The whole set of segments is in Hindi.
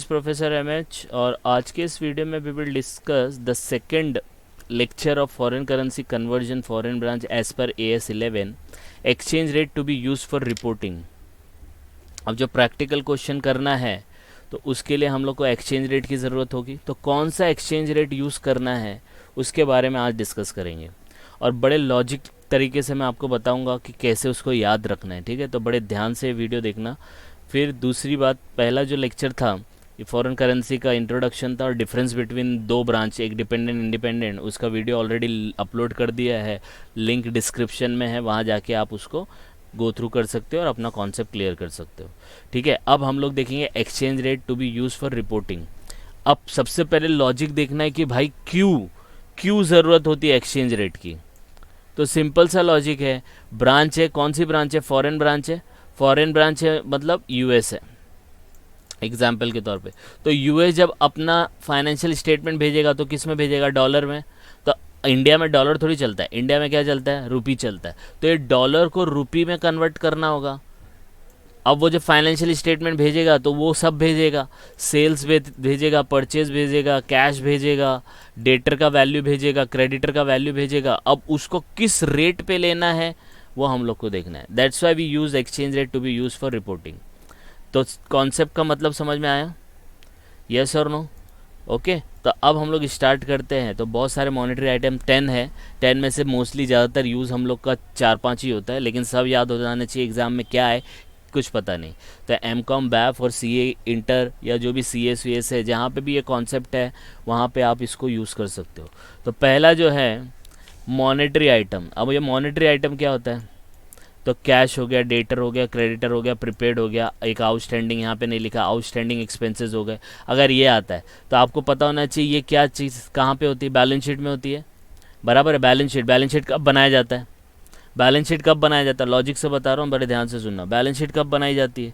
इज़ प्रोफेसर एमएच और आज के इस वीडियो में we will discuss the second lecture of foreign currency conversion foreign branch as पर AS 11 exchange rate to be use for reporting. अब जो प्रैक्टिकल क्वेश्चन करना है तो उसके लिए हम लोग को एक्सचेंज रेट की ज़रूरत होगी। तो कौन सा एक्सचेंज रेट यूज़ करना है उसके बारे में आज डिस्कस करेंगे और बड़े लॉजिक तरीके से मैं आपको बताऊंगा कि कैसे उसको याद रखना है। ठीक है, तो बड़े ध्यान से वीडियो देखना। फिर दूसरी बात, पहला जो लेक्चर था ये फॉरेन करेंसी का इंट्रोडक्शन था और डिफरेंस बिटवीन दो ब्रांच, एक डिपेंडेंट इंडिपेंडेंट, उसका वीडियो ऑलरेडी अपलोड कर दिया है, लिंक डिस्क्रिप्शन में है, वहाँ जाके आप उसको गो थ्रू कर सकते हो और अपना कॉन्सेप्ट क्लियर कर सकते हो। ठीक है, अब हम लोग देखेंगे exchange rate to be use for reporting. अब सबसे पहले लॉजिक देखना है कि भाई क्यों ज़रूरत होती है एक्सचेंज रेट की। तो सिंपल सा लॉजिक है, ब्रांच है, कौन सी ब्रांच है? फॉरेन ब्रांच है। फॉरेन ब्रांच है मतलब यूएस है एग्जाम्पल के तौर पे। तो यूएस जब अपना फाइनेंशियल स्टेटमेंट भेजेगा तो किस में भेजेगा? डॉलर में। तो इंडिया में डॉलर थोड़ी चलता है, इंडिया में क्या चलता है? रुपी चलता है। तो ये डॉलर को रुपी में कन्वर्ट करना होगा। अब वो जो फाइनेंशियल स्टेटमेंट भेजेगा तो वो सब भेजेगा, सेल्स भेजेगा, परचेज भेजेगा, कैश भेजेगा, डेटर का वैल्यू भेजेगा, क्रेडिटर का वैल्यू भेजेगा। अब उसको किस रेट पे लेना है वो हम लोग को देखना है। That's why we use exchange rate to be use for reporting. तो कॉन्सेप्ट का मतलब समझ में आया? यस और नो? ओके, तो अब हम लोग स्टार्ट करते हैं। तो बहुत सारे मॉनेटरी आइटम 10 है, 10 में से मोस्टली ज़्यादातर यूज़ हम लोग का 4-5 ही होता है, लेकिन सब याद हो जाना चाहिए। एग्ज़ाम में क्या है कुछ पता नहीं। तो एमकॉम, बैफ और सीए इंटर या जो भी CS वीएस है, जहाँ पे भी ये कॉन्सेप्ट है वहाँ पे आप इसको यूज़ कर सकते हो। तो पहला जो है मॉनेटरी आइटम। अब ये मॉनेटरी आइटम क्या होता है? तो कैश हो गया, डेटर हो गया, क्रेडिटर हो गया, प्रीपेड हो गया, एक आउटस्टैंडिंग यहाँ पे नहीं लिखा, आउटस्टैंडिंग एक्सपेंसेस हो गए। अगर ये आता है तो आपको पता होना चाहिए ये क्या चीज़ कहाँ पे होती है? बैलेंस शीट में होती है, बराबर है। बैलेंस शीट कब बनाया जाता है? बैलेंस शीट कब बनाया जाता है? लॉजिक से बता रहा हूँ, बड़े ध्यान से सुनना। बैलेंस शीट कब बनाई जाती है?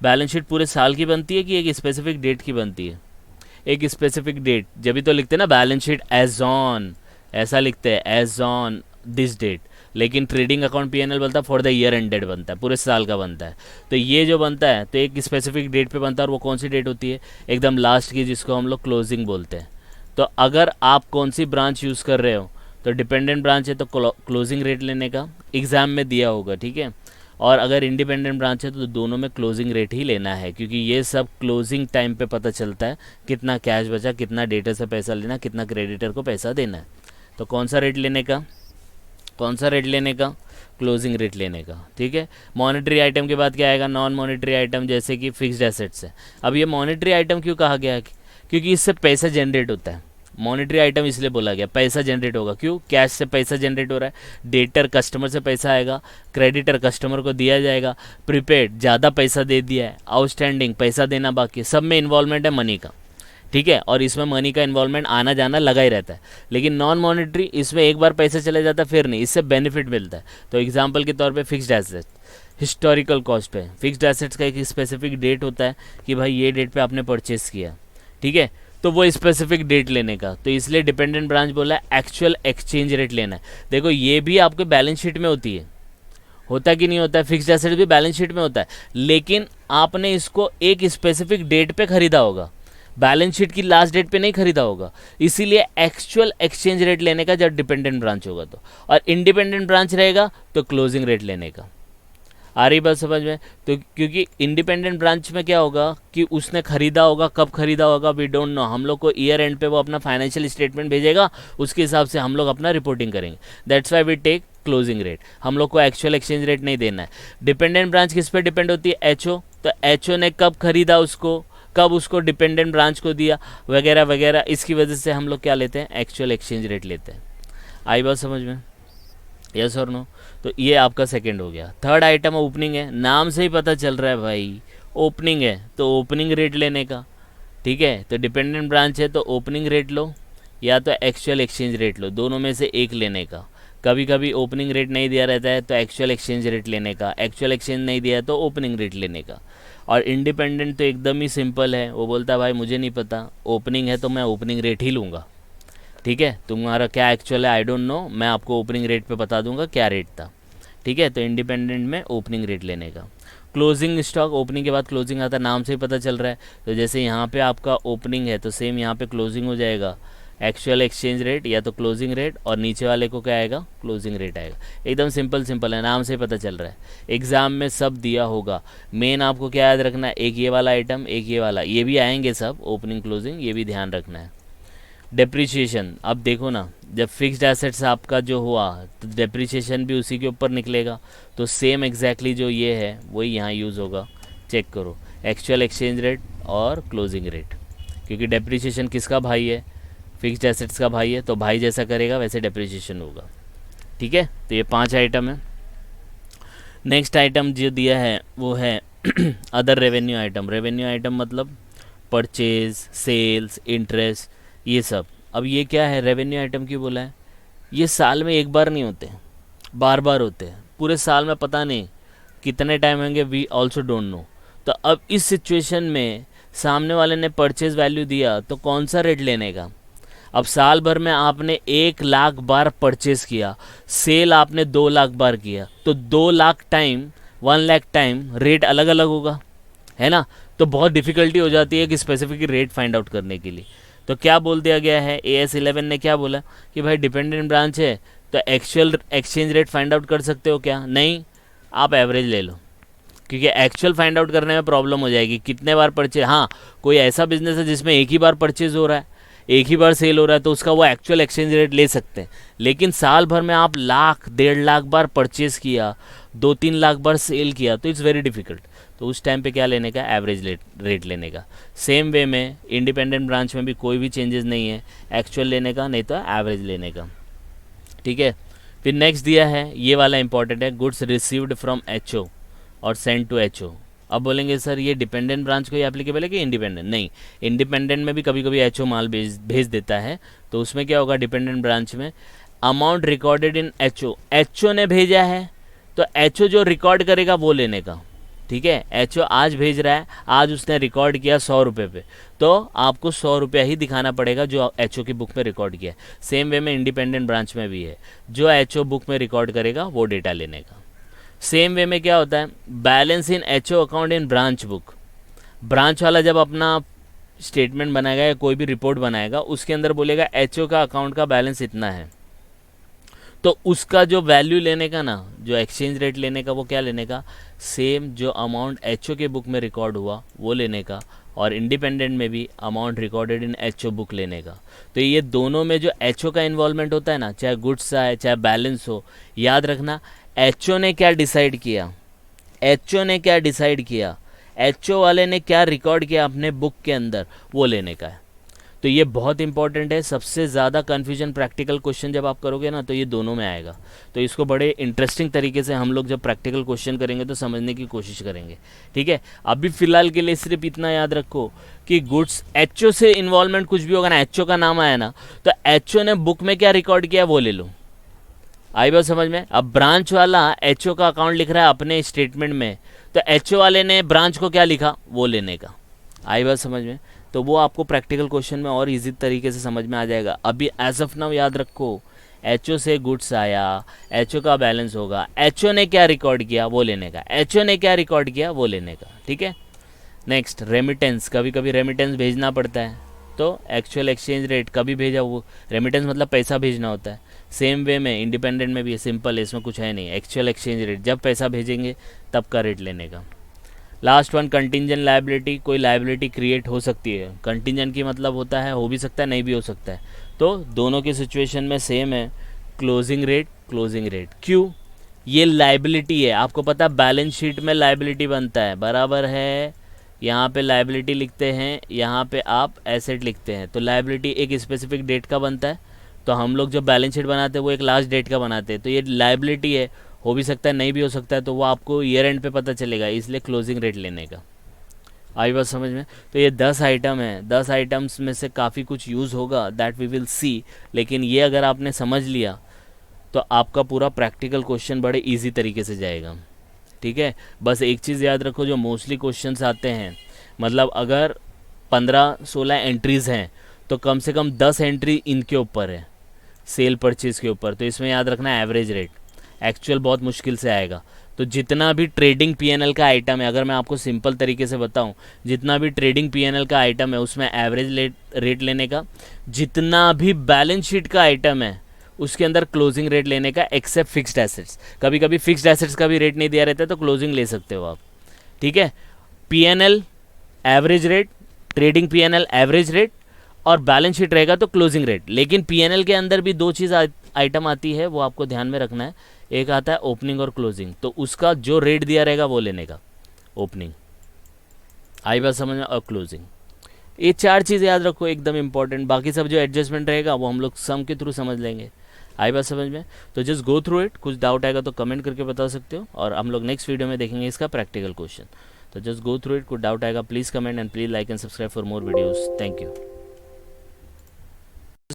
बैलेंस शीट पूरे साल की बनती है कि एक स्पेसिफिक डेट की बनती है? एक स्पेसिफिक डेट, जब भी तो लिखते हैं ना बैलेंस शीट एज ऑन, ऐसा लिखते हैं एज ऑन दिस डेट। लेकिन ट्रेडिंग अकाउंट PNL बनता है फॉर द ईयर एंडेड, बनता है पूरे साल का बनता है। तो ये जो बनता है तो एक स्पेसिफिक डेट पे बनता है, और वो कौन सी डेट होती है? एकदम लास्ट की, जिसको हम लोग क्लोजिंग बोलते हैं। तो अगर आप कौन सी ब्रांच यूज़ कर रहे हो, तो डिपेंडेंट ब्रांच है तो क्लोजिंग रेट लेने का एग्ज़ाम में दिया होगा, ठीक है। और अगर इंडिपेंडेंट ब्रांच है तो दोनों में क्लोजिंग रेट ही लेना है, क्योंकि ये सब क्लोजिंग टाइम पे पता चलता है कितना कैश बचा, कितना डेटर से पैसा लेना, कितना क्रेडिटर को पैसा देना है। तो कौन सा रेट लेने का? कौन सा रेट लेने का? क्लोजिंग रेट लेने का, ठीक है। मॉनेटरी आइटम के बाद क्या आएगा? नॉन मॉनेटरी आइटम, जैसे कि फिक्स्ड एसेट्स है। अब ये मॉनेटरी आइटम क्यों कहा गया है? क्योंकि इससे पैसा जनरेट होता है। मॉनेटरी आइटम इसलिए बोला गया, पैसा जनरेट होगा। क्यों? कैश से पैसा जनरेट हो रहा है, डेटर कस्टमर से पैसा आएगा, क्रेडिटर कस्टमर को दिया जाएगा, प्रीपेड ज़्यादा पैसा दे दिया है, आउटस्टैंडिंग पैसा देना बाकी है, सब में इन्वॉल्वमेंट है मनी का, ठीक है। और इसमें मनी का इन्वॉल्वमेंट आना जाना लगा ही रहता है। लेकिन नॉन मॉनेटरी, इसमें एक बार पैसा चला जाता है फिर नहीं, इससे बेनिफिट मिलता है। तो एग्जांपल के तौर पे फिक्स्ड एसेट, हिस्टोरिकल कॉस्ट पे फिक्स्ड एसेट्स का एक स्पेसिफिक डेट होता है कि भाई ये डेट पे आपने परचेस किया, ठीक है। तो वो स्पेसिफिक डेट लेने का, तो इसलिए डिपेंडेंट ब्रांच बोला एक्चुअल एक्सचेंज रेट लेना है। देखो ये भी आपके बैलेंस शीट में होती है, होता कि नहीं होता है? फिक्स्ड एसेट भी बैलेंस शीट में होता है, लेकिन आपने इसको एक स्पेसिफिक डेट पे खरीदा होगा, बैलेंस शीट की लास्ट डेट पे नहीं खरीदा होगा। इसीलिए एक्चुअल एक्सचेंज रेट लेने का जब डिपेंडेंट ब्रांच होगा तो, और इंडिपेंडेंट ब्रांच रहेगा तो क्लोजिंग रेट लेने का। आ रही बात समझ में? तो क्योंकि इंडिपेंडेंट ब्रांच में क्या होगा कि उसने खरीदा होगा, कब खरीदा होगा वी डोंट नो। हम लोग को ईयर एंड पे वो अपना फाइनेंशियल स्टेटमेंट भेजेगा, उसके हिसाब से हम लोग अपना रिपोर्टिंग करेंगे। That's why we take closing rate. हम लोग को एक्चुअल एक्सचेंज रेट नहीं देना है। डिपेंडेंट ब्रांच किस पे डिपेंड होती है? HO। तो HO ने कब खरीदा उसको, कब उसको डिपेंडेंट ब्रांच को दिया, वगैरह वगैरह। इसकी वजह से हम लोग क्या लेते हैं? एक्चुअल एक्सचेंज रेट लेते हैं। आई बात समझ में? यस और नो? तो ये आपका सेकंड हो गया। थर्ड आइटम ओपनिंग है, नाम से ही पता चल रहा है भाई ओपनिंग है, तो ओपनिंग रेट लेने का, ठीक है। तो डिपेंडेंट ब्रांच है तो ओपनिंग रेट लो या तो एक्चुअल एक्सचेंज रेट लो, दोनों में से एक लेने का। कभी कभी ओपनिंग रेट नहीं दिया रहता है तो एक्चुअल एक्सचेंज रेट लेने का, एक्चुअल एक्सचेंज नहीं दिया तो ओपनिंग रेट लेने का। और इंडिपेंडेंट तो एकदम ही सिंपल है, वो बोलता है भाई मुझे नहीं पता, ओपनिंग है तो मैं ओपनिंग रेट ही लूँगा, ठीक है। तुम्हारा क्या एक्चुअल है आई डोंट नो, मैं आपको ओपनिंग रेट पे बता दूंगा क्या रेट था, ठीक है। तो इंडिपेंडेंट में ओपनिंग रेट लेने का। क्लोजिंग स्टॉक, ओपनिंग के बाद क्लोजिंग आता है, नाम से ही पता चल रहा है। तो जैसे यहाँ पे आपका ओपनिंग है तो सेम यहाँ पे क्लोजिंग हो जाएगा, एक्चुअल एक्सचेंज रेट या तो क्लोजिंग रेट, और नीचे वाले को क्या आएगा, क्लोजिंग रेट आएगा। एकदम सिंपल सिंपल है, नाम से पता चल रहा है, एग्ज़ाम में सब दिया होगा। मेन आपको क्या याद रखना है, एक ये वाला आइटम, एक ये वाला, ये भी आएंगे सब, ओपनिंग क्लोजिंग, ये भी ध्यान रखना है। डेप्रीशिएशन, अब देखो ना, जब फिक्स्ड एसेट्स आपका जो हुआ तो डेप्रीशिएशन भी उसी के ऊपर निकलेगा, तो सेम एग्जैक्टली जो ये है वही यहाँ यूज़ होगा। चेक करो, एक्चुअल एक्सचेंज रेट और क्लोजिंग रेट, क्योंकि डेप्रीशिएशन किसका भाई है, फिक्स्ड एसेट्स का भाई है, तो भाई जैसा करेगा वैसे डेप्रीशिएशन होगा। ठीक है, तो ये 5 आइटम है। नेक्स्ट आइटम जो दिया है वो है other revenue item. Revenue item मतलब परचेज, सेल्स, इंटरेस्ट, ये सब। अब ये क्या है, रेवेन्यू आइटम क्यों बोला है, ये साल में एक बार नहीं होते, बार बार होते हैं, पूरे साल में पता नहीं कितने टाइम होंगे, वी ऑल्सो डोंट नो। तो अब इस सिचुएशन में सामने वाले ने परचेज वैल्यू दिया तो कौन सा रेट लेने का। अब साल भर में आपने 1 लाख बार परचेज किया, सेल आपने 2 लाख बार किया, तो 2 lakh time 1 lakh time rate अलग अलग होगा, है ना। तो बहुत डिफ़िकल्टी हो जाती है कि स्पेसिफिक रेट फाइंड आउट करने के लिए। तो क्या बोल दिया गया है, AS11 ने क्या बोला कि भाई डिपेंडेंट ब्रांच है तो actual exchange rate find out कर सकते हो क्या, नहीं, आप एवरेज ले लो, क्योंकि एक्चुअल फाइंड आउट करने में प्रॉब्लम हो जाएगी कितने बार परचेज। हाँ, कोई ऐसा बिजनेस है जिसमें एक ही बार परचेज हो रहा है, एक ही बार सेल हो रहा है, तो उसका वो एक्चुअल एक्सचेंज रेट ले सकते हैं। लेकिन साल भर में आप 1 लाख 1.5 लाख बार परचेज किया, 2-3 लाख बार सेल किया, तो इट्स वेरी डिफिकल्ट। तो उस टाइम पे क्या लेने का, एवरेज रेट लेने का। सेम वे में इंडिपेंडेंट ब्रांच में भी कोई भी चेंजेस नहीं है, एक्चुअल लेने का नहीं तो एवरेज लेने का। ठीक है, फिर नेक्स्ट दिया है, ये वाला इंपॉर्टेंट है, गुड्स रिसीव्ड फ्रॉम HO और सेंड टू HO। अब बोलेंगे सर ये डिपेंडेंट ब्रांच को ही एप्लीकेबल है कि इंडिपेंडेंट, नहीं, इंडिपेंडेंट में भी कभी कभी HO माल भेज देता है, तो उसमें क्या होगा, डिपेंडेंट ब्रांच में अमाउंट रिकॉर्डेड इन HO ने भेजा है तो HO जो रिकॉर्ड करेगा वो लेने का। ठीक है, HO आज भेज रहा है, आज उसने रिकॉर्ड किया 100 रुपये पे, तो आपको 100 रुपया ही दिखाना पड़ेगा जो HO की बुक में रिकॉर्ड किया है। सेम वे में इंडिपेंडेंट ब्रांच में भी है, जो HO बुक में रिकॉर्ड करेगा वो डेटा लेने का। सेम वे में क्या होता है, balance in HO account in branch book. Branch वाला जब अपना स्टेटमेंट बनाएगा या कोई भी रिपोर्ट बनाएगा, उसके अंदर बोलेगा HO का अकाउंट का बैलेंस इतना है, तो उसका जो वैल्यू लेने का ना, जो एक्सचेंज रेट लेने का, वो क्या लेने का, सेम जो अमाउंट HO के बुक में रिकॉर्ड हुआ वो लेने का, और इंडिपेंडेंट में भी amount recorded in HO book लेने का। तो ये दोनों में जो HO का इन्वॉल्वमेंट होता है ना, चाहे गुड्स आए चाहे बैलेंस हो, याद रखना HO ने क्या डिसाइड किया, HO ने क्या डिसाइड किया, HO वाले ने क्या रिकॉर्ड किया अपने बुक के अंदर, वो लेने का है। तो ये बहुत इंपॉर्टेंट है, सबसे ज़्यादा कन्फ्यूजन प्रैक्टिकल क्वेश्चन जब आप करोगे ना तो ये दोनों में आएगा। तो इसको बड़े इंटरेस्टिंग तरीके से हम लोग जब प्रैक्टिकल क्वेश्चन करेंगे तो समझने की कोशिश करेंगे। ठीक है, अभी फ़िलहाल के लिए सिर्फ इतना याद रखो कि गुड्स HO से इन्वॉल्वमेंट कुछ भी होगा ना, HO का नाम आया ना, तो HO ने बुक में क्या रिकॉर्ड किया वो ले लो। आई बात समझ में। अब ब्रांच वाला HO का अकाउंट लिख रहा है अपने स्टेटमेंट में, तो HO वाले ने ब्रांच को क्या लिखा वो लेने का। आई बात समझ में। तो वो आपको प्रैक्टिकल क्वेश्चन में और इजी तरीके से समझ में आ जाएगा। अभी एज ऑफ नाउ याद रखो, HO से गुड्स आया, HO का बैलेंस होगा, HO ने क्या रिकॉर्ड किया वो लेने का, HO ने क्या रिकॉर्ड किया वो लेने का। ठीक है, नेक्स्ट रेमिटेंस। कभी कभी रेमिटेंस भेजना पड़ता है, तो एक्चुअल एक्सचेंज रेट कभी भेजा, वो रेमिटेंस मतलब पैसा भेजना होता है। सेम वे में इंडिपेंडेंट में भी सिंपल है, इसमें कुछ है नहीं, एक्चुअल एक्सचेंज रेट, जब पैसा भेजेंगे तब का रेट लेने का। Last one, contingent liability. कोई लायबिलिटी क्रिएट हो सकती है, कंटिंजेंट की मतलब होता है हो भी सकता है नहीं भी हो सकता है, तो दोनों की सिचुएशन में सेम है, क्लोजिंग रेट क्लोजिंग रेट। क्यों, ये लायबिलिटी है, आपको पता है बैलेंस शीट में लायबिलिटी बनता है, बराबर है, यहाँ पे लायबिलिटी लिखते हैं, यहाँ पे आप एसेट लिखते हैं, तो लायबिलिटी एक स्पेसिफिक डेट का बनता है, तो हम लोग जब बैलेंस शीट बनाते हैं वो एक लास्ट डेट का बनाते हैं, तो ये लायबिलिटी है, हो भी सकता है नहीं भी हो सकता है, तो वो आपको ईयर एंड पे पता चलेगा, इसलिए क्लोजिंग रेट लेने का। आई बात समझ में। तो ये 10 आइटम है, 10 आइटम्स में से काफ़ी कुछ यूज़ होगा, दैट वी विल सी, लेकिन ये अगर आपने समझ लिया तो आपका पूरा प्रैक्टिकल क्वेश्चन बड़े ईजी तरीके से जाएगा। ठीक है, बस एक चीज़ याद रखो, जो मोस्टली क्वेश्चंस आते हैं, मतलब अगर 15-16 एंट्रीज़ हैं तो कम से कम 10 एंट्री इनके ऊपर है, सेल परचेज़ के ऊपर, तो इसमें याद रखना एवरेज रेट, एक्चुअल बहुत मुश्किल से आएगा। तो तो जितना भी ट्रेडिंग पीएनएल का आइटम है, अगर मैं आपको सिंपल तरीके से बताऊं, जितना भी ट्रेडिंग पीएनएल का आइटम है उसमें एवरेज रेट लेने का, जितना भी बैलेंस शीट का आइटम है उसके अंदर क्लोजिंग रेट लेने का, एक्सेप्ट फिक्स्ड एसेट्स। कभी कभी फिक्स्ड एसेट्स का भी रेट नहीं दिया रहता है तो क्लोजिंग ले सकते हो आप, ठीक है। PNL average rate, trading PNL average rate, और बैलेंस शीट रहेगा तो क्लोजिंग रेट। लेकिन पीएनएल के अंदर भी दो चीज़ आइटम आती है, वो आपको ध्यान में रखना है। एक आता है ओपनिंग और क्लोजिंग, तो उसका जो रेट दिया रहेगा वो लेने का, ओपनिंग, आई बात समझ में, और क्लोजिंग। ये चार चीज़ याद रखो, एकदम इंपॉर्टेंट। बाकी सब जो एडजस्टमेंट रहेगा वो हम लोग सम के थ्रू समझ लेंगे। आई बात समझ में? तो जस्ट गो थ्रू इट। कुछ डाउट आएगा तो कमेंट करके बता सकते हो, और हम लोग नेक्स्ट वीडियो में देखेंगे इसका प्रैक्टिकल क्वेश्चन। तो जस्ट गो थ्रू इट। कुछ डाउट आएगा please comment, and please like and subscribe for more videos. Thank you.